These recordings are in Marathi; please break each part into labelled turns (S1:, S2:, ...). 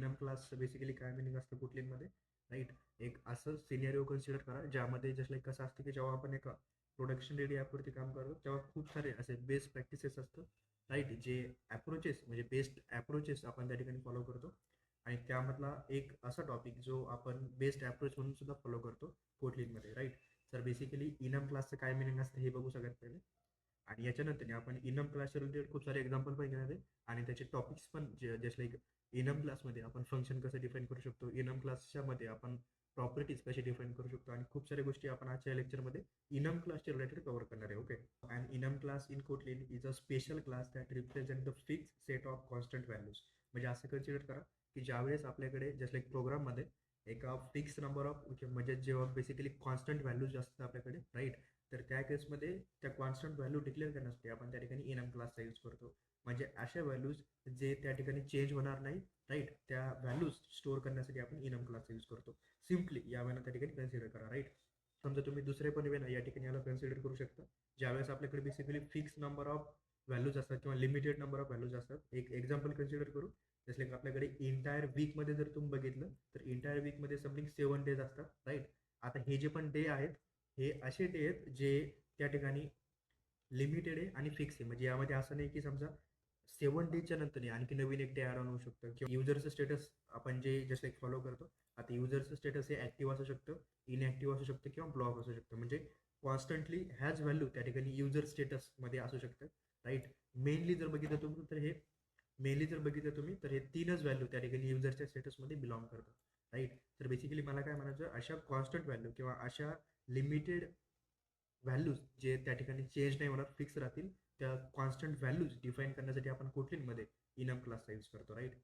S1: इनम क्लास बेसिकली काय मिनिंग असतं कुठलीमध्ये, राईट? एक असं सिनेरिओ कन्सिडर करा ज्यामध्ये जस्ट लाईक कसं असतं की जेव्हा आपण एका प्रोडक्शन रेडी ॲपवरती काम करतो तेव्हा खूप सारे असे बेस्ट प्रॅक्टिसेस असतं, राईट? जे अप्रोचेस म्हणजे बेस्ट अप्रोचेस आपण त्या ठिकाणी फॉलो करतो. आणि त्यामधला एक असा टॉपिक जो आपण बेस्ट अप्रोच म्हणून सुद्धा फॉलो करतो कोटलीनमध्ये, राईट? तर बेसिकली इनम क्लासचं काय मिनिंग असतं हे बघू सगळ्यात पहिले. आणि याच्यानंतर आपण इनम क्लासच्या रिलेटेड खूप सारे एक्झाम्पल पण घेणार आहे. आणि त्याचे टॉपिक्स पण जे जस्ट लाईक इनम क्लासमध्ये आपण फंक्शन कसं डिफाईन करू शकतो, इनम क्लासच्या मध्ये आपण प्रॉपर्टीज कशी डिफाईन करू शकतो, आणि खूप साऱ्या गोष्टी आपण आजच्या लेक्चरमध्ये इनम क्लासच्या रिलेटेड कव्हर करणार आहे. Okay. And enum class in Kotlin is a special class that represent the fix set of constant values. म्हणजे असं कन्सिडर करा की ज्यावेळेस आपल्याकडे जस्ट लाईक प्रोग्राममध्ये एका फिक्स नंबर ऑफ म्हणजे जेव्हा बेसिकली कॉन्स्टंट व्हॅल्यूज असतात आपल्याकडे, राईट? तर त्या केसमध्ये त्या कॉन्स्टंट व्हॅल्यू डिक्लेअर करण्यासाठी आपण त्या ठिकाणी इनम क्लासचा यूज करतो. म्हणजे अशा व्हॅल्यूज जे त्या ठिकाणी चेंज होणार नाही, राईट? त्या व्हॅल्यूज स्टोअर करण्यासाठी आपण इनम क्लासचा यूज करतो. सिम्पली या वेळेला त्या ठिकाणी कन्सिडर करा, राईट? समजा तुम्ही दुसरे पण वे या ठिकाणी याला कन्सिडर करू शकता. ज्यावेळेस आपल्याकडे basically fix number of values असतात किंवा लिमिटेड नंबर ऑफ व्हॅल्यूज असतात. एक एक्झाम्पल कन्सिडर करू. जसं की आपल्याकडे इंटायर वीकमध्ये जर तुम्ही बघितलं तर इंटायर वीकमध्ये समथिंग 7 डेज असतात, राईट? आता हे जे पण डे आहेत हे असे डे आहेत जे त्या ठिकाणी लिमिटेड आहे आणि फिक्स आहे. म्हणजे यामध्ये असं नाही की समजा 7 डेजच्या नंतर आणखी नवीन एक डे ॲड ऑन होऊ शकतं, किंवा युजरचं स्टेटस आपण जे जस्ट एक फॉलो करतो. आता युजरचं स्टेटस हे ॲक्टिव्ह असू शकतं, इनॲक्टिव्ह असू शकतं किंवा ब्लॉक असू शकतं. म्हणजे कॉन्स्टंटली हॅज व्हॅल्यू त्या ठिकाणी युजर स्टेटसमध्ये असू शकतं, राईट? मेनली जर बघितलं तुम्ही तर हे मेनली जर बघितलं तुम्ही तर हे 3च व्हॅल्यू त्या ठिकाणी युजरच्या स्टेटसमध्ये बिलॉंग करतात, राईट? तर बेसिकली मला काय म्हणायचं, अशा कॉन्स्टंट व्हॅल्यू किंवा अशा लिमिटेड व्हॅल्यूज जे त्या ठिकाणी चेंज नाही होणार, फिक्स राहतील, त्या कॉन्स्टंट व्हॅल्यूज डिफाईन करण्यासाठी आपण कोटलीनमध्ये इनम क्लासचा यूज करतो, राईट?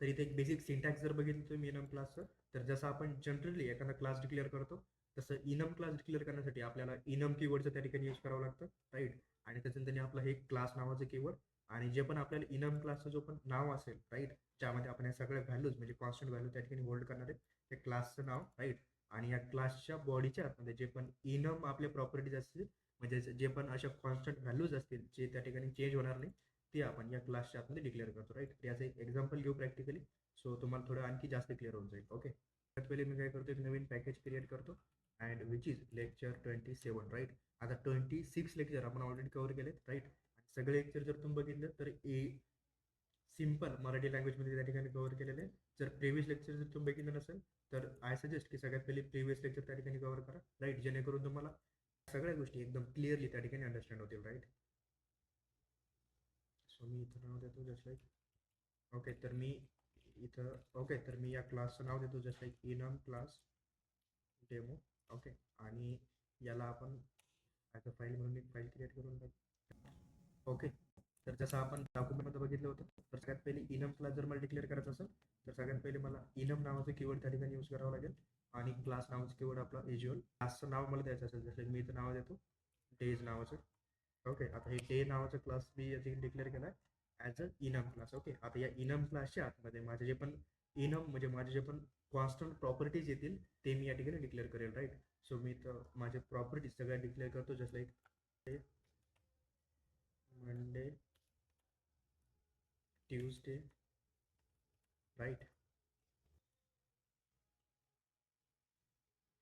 S1: तर इथे एक बेसिक सिंटॅक्स जर बघितलं तुम्ही इनम क्लासचं, तर जसं आपण जनरली एखादा क्लास डिक्लेअर करतो तसं इनम क्लास डिक्लेअर करण्यासाठी आपल्याला इनम कीवर्डचं त्या ठिकाणी यूज करावं लागतं, राईट? आणि त्याच्यानंतर आपलं हे क्लास नावाचं कीवर्ड, आणि जे पण आपल्याला इनम क्लासचं जो पण नाव असेल, राईट? ज्यामध्ये आपण या सगळ्या व्हॅल्यूज म्हणजे कॉन्स्टंट व्हॅल्यू त्या ठिकाणी होल्ड करणार आहेत, ते क्लासचं नाव, राईट? आणि या क्लासच्या बॉडीच्या आतमध्ये जे पण इनम आपले प्रॉपर्टीज असतील, म्हणजे जे पण अशा कॉन्स्टंट व्हॅल्यूज असतील जे त्या ठिकाणी चेंज होणार नाही, ते आपण या क्लासच्या आतमध्ये डिक्लेअर करतो, राईट? याचं एक एक्झाम्पल घेऊ प्रॅक्टिकली, सो तुम्हाला थोडं आणखी जास्त क्लिअर होऊन जाईल. ओके. त्यात पहिले मी काय करतो, एक नवीन पॅकेज क्रिएट करतो, and which is lecture 27, right? आता 26 लेक्चर आपण ऑलरेडी कव्हर केलेत, राईट? सगळे लेक्चर जर तुम्ही बघितलं तर सिम्पल मराठी लँग्वेजमध्ये त्या ठिकाणी कव्हर केलेले आहे. जर प्रिव्हियस लेक्चर जर तुम्ही बघितलं नसेल तर आय सजेस्ट की सगळ्यात पहिले प्रिव्हियस लेक्चर त्या ठिकाणी कव्हर करा, राईट? जेणेकरून तुम्हाला सगळ्या गोष्टी एकदम क्लिअरली त्या ठिकाणी अंडरस्टँड होतील, राईट? सो मी इथं नाव देतो जस्ट लाईक, ओके. तर मी इथं, ओके, तर मी या क्लासचं नाव देतो just like enum class demo, okay. आणि याला आपण ॲज अ फाईल म्हणून एक फाईल क्रिएट करून टाकू, ओके. तर जसं आपण डॉक्युमेंटमध्ये बघितलं होतं, तर सगळ्यात पहिले इनम क्लास जर मला डिक्लेअर करायचं असेल तर सगळ्यात पहिले मला इनम नावाचं कीवर्ड त्या ठिकाणी यूज करावं लागेल, आणि क्लास नावाचं कीवर्ड आपला एज्युअल क्लासचं नाव मला द्यायचं असेल, जसं मी इथं नाव देतो डेज नावाचं, ओके. आता हे डे नावाचं क्लास मी डिक्लेअर केला आहे as a enum class, okay. आता या इनम क्लासच्या आतमध्ये माझे जे पण इनम म्हणजे माझे जे पण कॉन्स्टंट प्रॉपर्टीज येतील ते मी या ठिकाणी डिक्लेअर करेल, राईट? सो मी तर माझे प्रॉपर्टीज सगळ्या डिक्लेअर करतो just like Monday, Tuesday, right?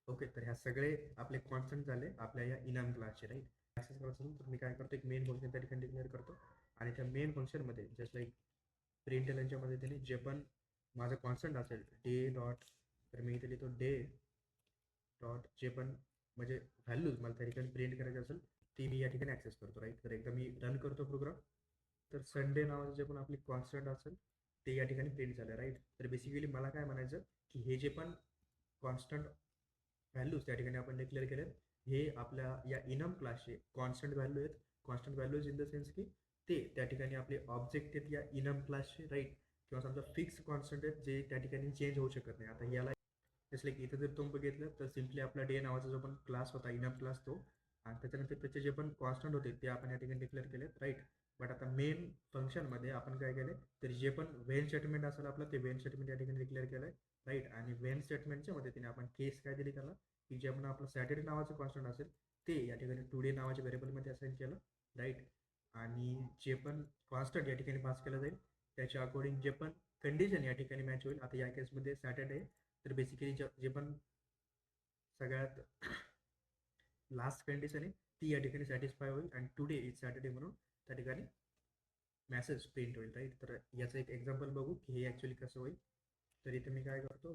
S1: Okay. तर ह्या सगळे आपले कॉन्स्टंट झाले आपल्या या इनम क्लासचे, राईट? ॲक्सेस करायचं असेल तर मी काय करतो, एक मेन फंक्शन त्या ठिकाणी डिक्लेअर करतो, आणि त्या मेन फंक्शनमध्ये जस्ट लाईक प्रिंट एलनच्या मदतीने जे पण माझं कॉन्स्टंट असेल डे डॉट, तर मी इथे लिहितो डे डॉट जे पण म्हणजे व्हॅल्यूज मला त्या ठिकाणी प्रिंट करायची असेल ती मी या ठिकाणी ॲक्सेस करतो, राईट? तर एकदा मी रन करतो प्रोग्राम, तर संडे नावाचं जे पण आपली कॉन्स्टंट असेल ते या ठिकाणी प्रिंट झालं, राईट? तर बेसिकली मला काय म्हणायचं की हे जे पण कॉन्स्टंट व्हॅल्यूज त्या ठिकाणी आपण डिक्लेअर केलेत हे आपल्या या इनम क्लासचे कॉन्स्टंट व्हॅल्यू आहेत. Constant values in the sense की ते त्या ठिकाणी आपले ऑब्जेक्ट आहेत या इनम क्लासचे, राईट? किंवा समजा फिक्स कॉन्स्टंट आहेत जे त्या ठिकाणी चेंज होऊ शकत नाही. आता याला जसं लाईक इथं जर तुम्ही बघितलं तर सिम्पली आपला डे नावाचा जो पण क्लास होता इनम क्लास तो, आणि त्याच्यानंतर त्याचे जे पण कॉन्स्टंट होते ते आपण या ठिकाणी डिक्लेअर केलेत, राईट? बट आता मेन फंक्शनमध्ये आपण काय केलं, तर जे पण वेन स्टेटमेंट असेल आपलं ते वेन स्टेटमेंट या ठिकाणी डिक्लेअर केलं आहे, राईट? आणि वेन स्टेटमेंटच्या मदतीने आपण केस काय दिली त्याला, की जे आपण आपलं सॅटर्डे नावाचं कॉन्स्टंट असेल ते या ठिकाणी टुडे नावाच्या व्हेरिएबलमध्ये असाइन केलं, राईट? आणि जे पण कॉन्स्टंट या ठिकाणी पास केलं जाईल त्याच्या अकॉर्डिंग जे पण कंडिशन या ठिकाणी मॅच होईल. आता या केसमध्ये सॅटर्डे, तर बेसिकली जे पण सगळ्यात लास्ट कंडिशन आहे ती या ठिकाणी सॅटिस्फाय होईल आणि टुडे इज सॅटर्डे म्हणून त्या ठिकाणी मॅसेज प्रिंट होईल, राईट. तर याचं एक एक्झाम्पल बघू की हे ॲक्च्युली कसं होईल. तर इथे मी काय करतो,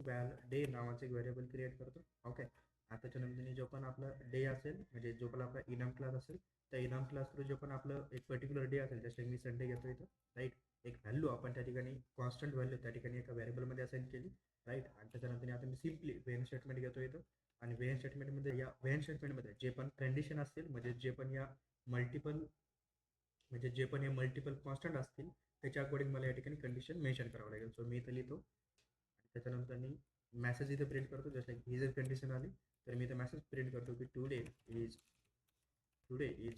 S1: डे नावाचं एक व्हेरिएबल क्रिएट करतो. ओके. आता त्याच्यानंतर जो पण आपला डे असेल, म्हणजे जो पण आपला इनम क्लास असेल, त्या इनम क्लास थ्रू जो पण आपलं एक पर्टिक्युलर डे असेल, जसे मी संडे घेतो इथं, राईट. एक व्हॅल्यू आपण त्या ठिकाणी कॉन्स्टंट व्हॅल्यू त्या ठिकाणी एका व्हेरिएबलमध्ये असाइन केली, राईट. आणि त्याच्यानंतर आता मी सिम्पली वेन स्टेटमेंट घेतो इथं. आणि वेन स्टेटमेंटमध्ये या वेन स्टेटमेंटमध्ये जे पण कंडिशन असतील, म्हणजे जे पण या मल्टिपल म्हणजे जे पण हे मल्टिपल कॉन्स्टंट असतील त्याच्या अकॉर्डिंग मला या ठिकाणी कंडिशन मेन्शन करावं लागेल. सो मी इथं लिहितो आणि त्याच्यानंतर मी मॅसेज इथे प्रिंट करतो. जस्ट लाईक ही जर कंडिशन आली तर मी इथं मॅसेज प्रिंट करतो की टुडे इज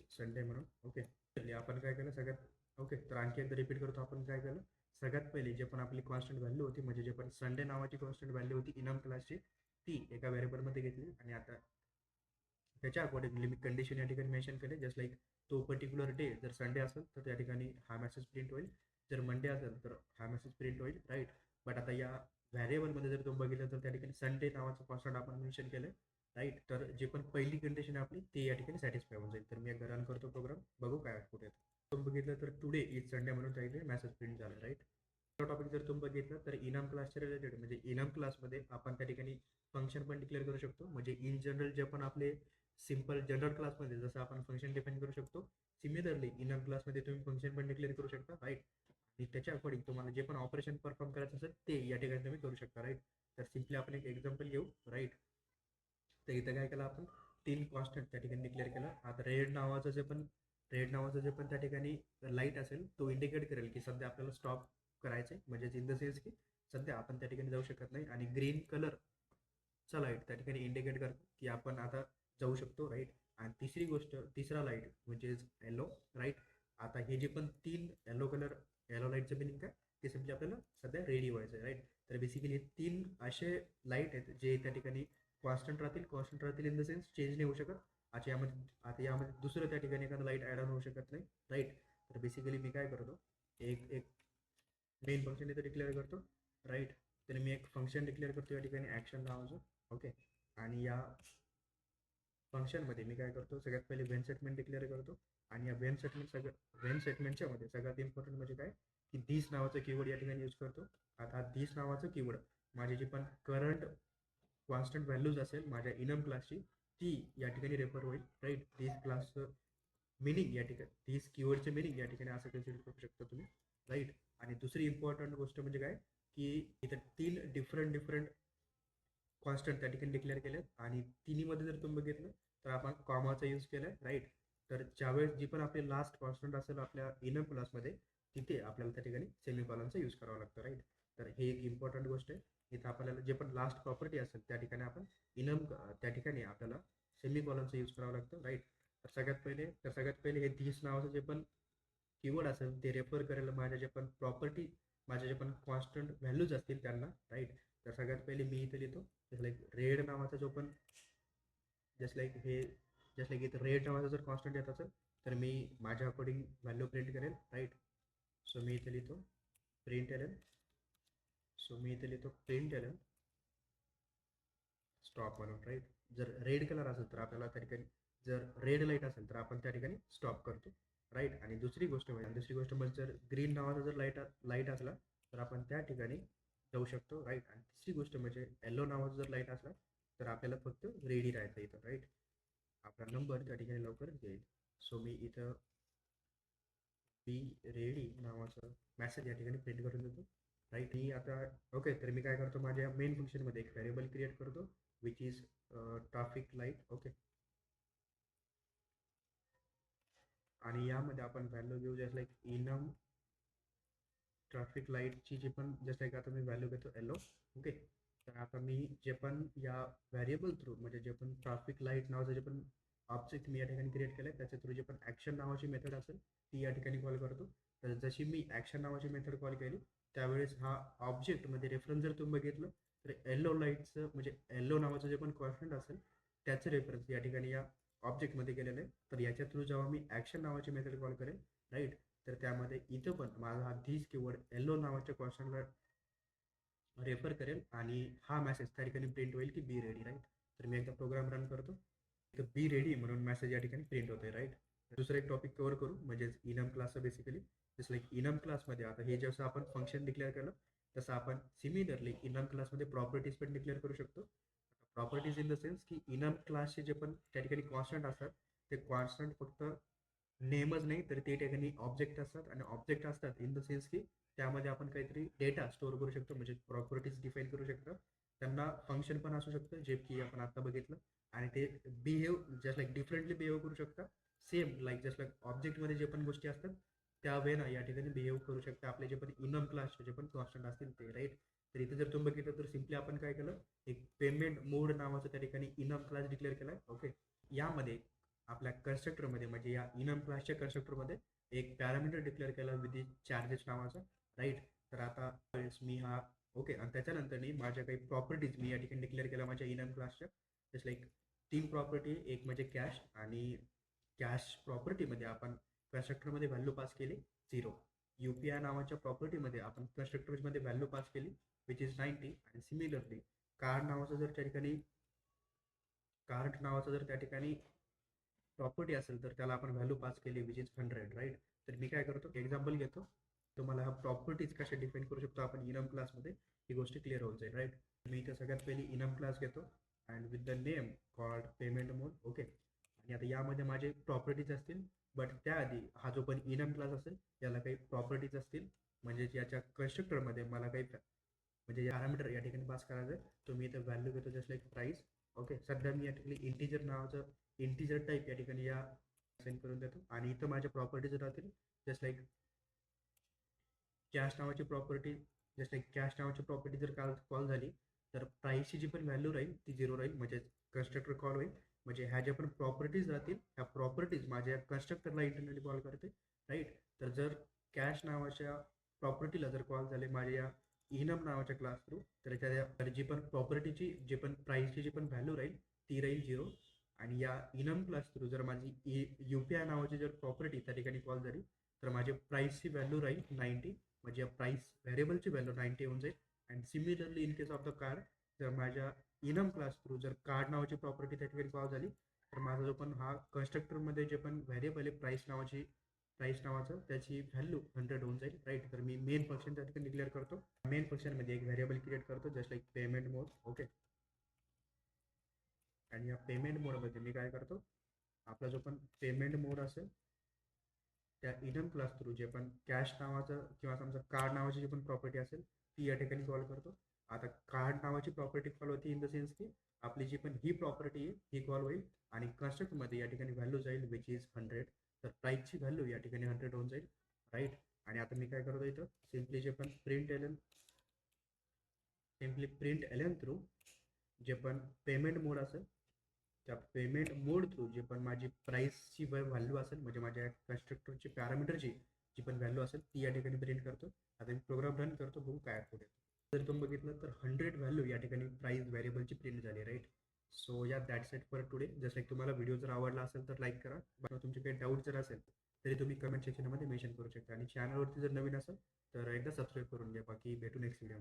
S1: संडे म्हणून. ओके. आपण काय केलं सगळ्यात, ओके, तर आणखी एकदा रिपीट करतो. आपण काय केलं, सगळ्यात पहिले जे पण आपली कॉन्स्टंट व्हॅल्यू होती, म्हणजे जे पण संडे नावाची कॉन्स्टंट व्हॅल्यू होती इनम क्लासची, ती एका व्हेरिएबलमध्ये घेतली आणि आता त्याच्या अकॉर्डिंगली मी कंडिशन या ठिकाणी मेन्शन केले. जस्ट लाईक तो पर्टिक्युलर डे जर संडे असेल तर त्या ठिकाणी हा मेसेज प्रिंट होईल, जर मंडे असेल तर हा मेसेज प्रिंट होईल, राईट. बट आता या व्हॅरिएबलमध्ये जर तुम्ही बघितलं तर त्या ठिकाणी संडे नावाचं कॉन्स्टंट आपण मेन्शन केलं, राईट. तर जे पण पहिली कंडिशन आपली ती या ठिकाणी सॅटिस्फाय होऊन जाईल. तर मी एकदा रन करतो प्रोग्राम, बघू काय आउटपुट येतं. तुम्ही बघितलं तर टुडे इज संडे म्हणून त्या ठिकाणी मेसेज प्रिंट झालं, राईट. टॉपिक जर तुम्ही बघितलं तर इनम क्लासच्या रिलेटेड, म्हणजे इनम क्लासमध्ये आपण त्या ठिकाणी फंक्शन पण डिक्लेअर करू शकतो. म्हणजे इन जनरल जे पण आपले सिंपल जनरल क्लासमध्ये जसं आपण फंक्शन डिफाईन करू शकतो, सिमिलरली इनम क्लासमध्ये तुम्ही फंक्शन पण डिक्लेअर करू शकता, राईट. आणि त्याच्या अकॉर्डिंग तुम्हाला जे पण ऑपरेशन परफॉर्म करायचं असेल ते या ठिकाणी तुम्ही करू शकता, राईट. तर सिम्पली आपण एक एक्झाम्पल घेऊ, राईट. तर इथं काय केलं आपण, 3 कॉन्स्टंट त्या ठिकाणी डिक्लेअर केलं. आता रेड नावाचं जे पण त्या ठिकाणी लाईट असेल तो इंडिकेट करेल की सध्या आपल्याला स्टॉप करायचं आहे, म्हणजे इन द सेन्स की सध्या आपण त्या ठिकाणी जाऊ शकत नाही. आणि ग्रीन कलरचा लाईट त्या ठिकाणी इंडिकेट करतो की आपण आता जाऊ शकतो, राईट. आणि तिसरा लाईट म्हणजे येलो, राईट. आता हे जे पण 3 येलो लाईटचं मिनिंग काय, ते सिम्पली आपल्याला सध्या रेडी व्हायचं आहे, राईट. तर बेसिकली हे 3 असे लाईट आहेत जे त्या ठिकाणी कॉन्स्टंट राहतील इन द सेन्स चेंज नाही होऊ शकत. आता यामध्ये दुसरं त्या ठिकाणी एखादं लाईट ॲड ऑन होऊ शकत नाही, राईट. तर बेसिकली मी काय करतो, एक एक मेन फंक्शन इथं डिक्लेअर करतो, राईट. तर मी एक फंक्शन डिक्लेअर करतो या ठिकाणी ॲक्शन नावाचं, ओके. आणि या फंक्शनमध्ये मी काय करतो, सगळ्यात पहिले वेन स्टेटमेंट डिक्लेअर करतो. आणि या वेन स्टेटमेंटच्या मध्ये सगळ्यात इम्पॉर्टंट म्हणजे काय की दिस नावाचं कीवर्ड या ठिकाणी यूज करतो. आता दिस नावाचं कीवर्ड माझी जी पण करंट कॉन्स्टंट व्हॅल्यूज असेल माझ्या इनम क्लासची ती या ठिकाणी रेफर होईल, राईट. दिस क्लासचं मिनिंग या ठिकाणी, दिस कीवर्डचे मिनिंग या ठिकाणी असं कन्सिडर करू शकता तुम्ही, राईट. आणि दुसरी इम्पॉर्टंट गोष्ट म्हणजे काय की इथं 3 डिफरंट कॉन्स्टंट त्या ठिकाणी डिक्लेअर केलेत आणि तिन्हीमध्ये जर तुम्ही बघितलं तर आपण कॉमाचा यूज केला आहे, राईट. तर ज्यावेळेस जी पण आपली लास्ट कॉन्स्टंट असेल आपल्या इनम क्लासमध्ये तिथे आपल्याला त्या ठिकाणी सेमीकॉलनचा यूज करावा लागतं, राईट. तर हे एक इम्पॉर्टंट गोष्ट आहे. इथं आपल्याला जे पण लास्ट प्रॉपर्टी असेल त्या ठिकाणी आपण त्या ठिकाणी आपल्याला सेमीकॉलनचा यूज करावं लागतं, राईट. तर सगळ्यात पहिले हे धीस नावाचं जे पण कीवर्ड असेल ते रेफर करेल माझ्या जे पण कॉन्स्टंट व्हॅल्यूज असतील त्यांना, राईट. तर सगळ्यात पहिले मी इथे लिहितो जस्ट लाईक रेड नावाचा जो पण जस्ट लाईक इथं रेड नावाचा जर कॉन्स्टंट येत असेल तर मी माझ्या अकॉर्डिंग व्हॅल्यू प्रिंट करेल, राईट. सो मी इथे लिहितो प्रिंट एल स्टॉप म्हणून, राईट. जर रेड कलर असेल तर आपल्याला त्या ठिकाणी, जर रेड लाईट असेल तर आपण त्या ठिकाणी स्टॉप करतो, राईट. आणि दुसरी गोष्ट म्हणजे जर ग्रीन नावाचा जर लाईट असला तर आपण त्या ठिकाणी जाऊ शकतो, राईट. आणि तिसरी गोष्ट म्हणजे येलो नावाचा जर लाईट असला तर आपल्याला फक्त रेडी राहायचं इथं, राईट. आपला नंबर त्या ठिकाणी लवकर येईल. सो मी इथं बी रेडी नावाचं मॅसेज या ठिकाणी प्रिंट करून देतो, राईट. मी आता ओके. तर मी काय करतो, माझ्या मेन फंक्शनमध्ये एक व्हेरिएबल क्रिएट करतो which is traffic light, okay. आणि यामध्ये आपण व्हॅल्यू घेऊ जस्ट लाईक इनम ट्रॅफिक लाईटची जी पण जस्ट लाईक आता मी व्हॅल्यू घेतो येलो, ओके. तर आता मी जे पण या व्हॅरिएबल थ्रू म्हणजे जे पण ट्रॅफिक लाईट नावाचं जे पण ऑब्जेक्ट मी या ठिकाणी क्रिएट केलं आहे त्याच्या थ्रू जे पण ॲक्शन नावाची मेथड असेल ती या ठिकाणी कॉल करतो. तर जशी मी ॲक्शन नावाची मेथड कॉल केली त्यावेळेस हा ऑब्जेक्टमध्ये रेफरन्स जर तुम्ही बघितलं तर येल्लो नावाचं जे पण कॉन्स्टंट असेल त्याचं रेफरन्स या ठिकाणी या ऑब्जेक्टमध्ये केलेलं आहे. तर याच्या थ्रू जेव्हा मी ॲक्शन नावाची मेथड कॉल करेन, राईट, तर त्यामध्ये इथं पण माझा हा धीस कीवर्ड येल्लो नावाच्या कॉन्स्टंटला रेफर करेल आणि हा मेसेज त्या ठिकाणी प्रिंट होईल की बी रेडी, राईट. तर मी एकदा प्रोग्राम रन करतो, तर बी रेडी म्हणून मेसेज या ठिकाणी प्रिंट होतोय, राईट. दुसरं एक टॉपिक कव्हर करू म्हणजेच इनम क्लासचं बेसिकली. जसं लाईक इनम क्लासमध्ये आता हे जसं आपण फंक्शन डिक्लेअर केलं, तसं आपण सिमिलरली इनम क्लासमध्ये प्रॉपर्टीज पण डिक्लेअर करू शकतो. प्रॉपर्टीज इन द सेन्स की इनम क्लासचे जे पण त्या ठिकाणी कॉन्स्टंट असतात, ते कॉन्स्टंट फक्त नेमच नाही तर ते ठिकाणी ऑब्जेक्ट असतात, आणि ऑब्जेक्ट असतात इन द सेन्स की त्यामध्ये आपण काहीतरी डेटा स्टोअर करू शकतो, म्हणजे प्रॉपर्टीज डिफाईन करू शकतो. त्यांना फंक्शन पण असू शकतं जे की आपण आता बघितलं, आणि ते behave just like differently behave करू शकता. सेम लाईक जस्ट लाईक ऑब्जेक्टमध्ये जे पण गोष्टी असतात त्या वे ना या ठिकाणी बिहेव करू शकता आपले जे पण इनम क्लासचे जे पण कॉन्स्टंट असतील ते, राईट. तर इथे जर तुम्ही बघितलं तर सिम्पली आपण काय केलं, एक पेमेंट मोड नावाचं त्या ठिकाणी इनम क्लास डिक्लेअर केलाय. ओके. यामध्ये आपल्या कन्स्ट्रक्टरमध्ये म्हणजे या इनम क्लासच्या कन्स्ट्रक्टरमध्ये एक पॅरामीटर डिक्लेअर केला विथ चार्जेस नावाचा, राईट. तर आता मी हा ओके, आणि त्याच्यानंतर माझ्या काही प्रॉपर्टीज मी या ठिकाणी डिक्लेअर केल्या माझ्या इनम क्लासच्या. जस्ट लाईक 3 प्रॉपर्टी, एक म्हणजे कॅश, आणि कॅश प्रॉपर्टीमध्ये आपण कन्स्ट्रक्टरमध्ये व्हॅल्यू पास केली 0. UPI नावाच्या प्रॉपर्टीमध्ये आपण कन्स्ट्रक्टरमध्ये व्हॅल्यू पास केली विच इज 90. आणि सिमिलरली कार्ड नावाचं जर त्या ठिकाणी प्रॉपर्टी असेल तर त्याला आपण व्हॅल्यू पास केली विच इज 100, राईट. तर मी काय करतो, एक्झाम्पल घेतो, तुम्हाला हा प्रॉपर्टीज कशा डिफाईन करू शकतो आपण इनम क्लासमध्ये ही गोष्ट क्लिअर होऊन जाईल, राईट. मी इथे सगळ्यात पहिली इनम क्लास घेतो and with the name called payment mode. Okay. आणि आता यामध्ये माझे प्रॉपर्टीज असतील, बट त्याआधी हा जो पण इनम क्लास असेल याला काही प्रॉपर्टीज असतील, म्हणजे याच्या कन्स्ट्रक्टरमध्ये मला काही म्हणजे पॅरामीटर या ठिकाणी पास करायचं आहे. तो मी इथे व्हॅल्यू घेतो जस्ट लाईक प्राईस. ओके. सध्या मी या ठिकाणी इंटिजर नावाचं इंटिजर टाईप या ठिकाणी या सेंड करून देतो, आणि इथं माझ्या प्रॉपर्टीज राहतील जस्ट लाईक कॅश नावाची प्रॉपर्टी. जस्ट लाईक कॅश नावाची प्रॉपर्टी जर कॉल झाली तर प्राईसची जी पण व्हॅल्यू राहील ती 0 राहील, म्हणजे कन्स्ट्रक्टर कॉल होईल. म्हणजे ह्या ज्या पण प्रॉपर्टीज राहतील ह्या प्रॉपर्टीज माझ्या कन्स्ट्रक्टरला इंटरनली कॉल करते, राईट. तर जर कॅश नावाच्या प्रॉपर्टीला जर कॉल झाले माझ्या या इनम नावाच्या क्लास थ्रू, तर त्या जी पण प्रॉपर्टीची जी पण प्राईसची जी पण व्हॅल्यू राहील ती राहील 0. आणि या इनम क्लास थ्रू जर माझी UPI नावाची जर प्रॉपर्टी त्या ठिकाणी कॉल झाली तर माझी प्राईसची व्हॅल्यू राहील 90, म्हणजे प्राईस व्हेरिएबलची व्हॅल्यू 90 होऊन जाईल. And similarly in case of the card, जर माझ्या इनम क्लास थ्रू जर कार्ड नावाची प्रॉपर्टी त्या ठिकाणी कॉल झाली तर माझा जो पण हा कन्स्ट्रक्टरमध्ये जे पण व्हेरिएबल आहे प्राईस नावाचं त्याची व्हॅल्यू 100 होऊन जाईल, राईट. तर मी मेन फंक्शन त्या ठिकाणी डिक्लेअर करतो. मेन फंक्शनमध्ये एक व्हेरिएबल क्रिएट करतो जस्ट लाईक पेमेंट मोड. ओके. आणि या पेमेंट मोडमध्ये मी काय करतो, आपला जो पण पेमेंट मोड असेल त्या इनम क्लास थ्रू जे पण कॅश नावाचं किंवा समजा कार्ड नावाची जी पण प्रॉपर्टी असेल ती या ठिकाणी कॉल करतो. आता कार्ड नावाची प्रॉपर्टी कॉल होती इन द सेन्स की आपली जी पण ही प्रॉपर्टी आहे ही कॉल होईल, आणि कन्स्ट्रक्टमध्ये या ठिकाणी व्हॅल्यू जाईल विच इज 100. तर प्राईसची व्हॅल्यू या ठिकाणी 100 होऊन जाईल, राईट. आणि आता मी काय करतो इथं सिम्पली प्रिंट एल थ्रू जे पण पेमेंट मोड असेल त्या पेमेंट मोड थ्रू जे पण माझी प्राईसची व्हॅल्यू असेल, म्हणजे माझ्या कन्स्ट्रक्टरची पॅरामीटरची जी पण व्हॅल्यू असेल ती या ठिकाणी प्रिंट करतो. आता मी प्रोग्राम रन करतो, बघू काय आउटपुट येतो. जर तुम्ही बघितलं तर 100 व्हॅल्यू या ठिकाणी प्राईस व्हेरिएबलची प्रिंट झाली, राईट. सो या दॅट्स इट फॉर टुडे. जसं लाईक तुम्हाला व्हिडिओ जर आवडला असेल तर लाईक करा. तुमचे काही डाऊट जर असेल तरी तुम्ही कमेंट सेक्शनमध्ये मेन्शन करू शकता, आणि चॅनलवरती जर नवीन असेल तर एकदा सबस्क्राईब करून घ्या. बाकी भेटू नेक्स्ट व्हिडिओ.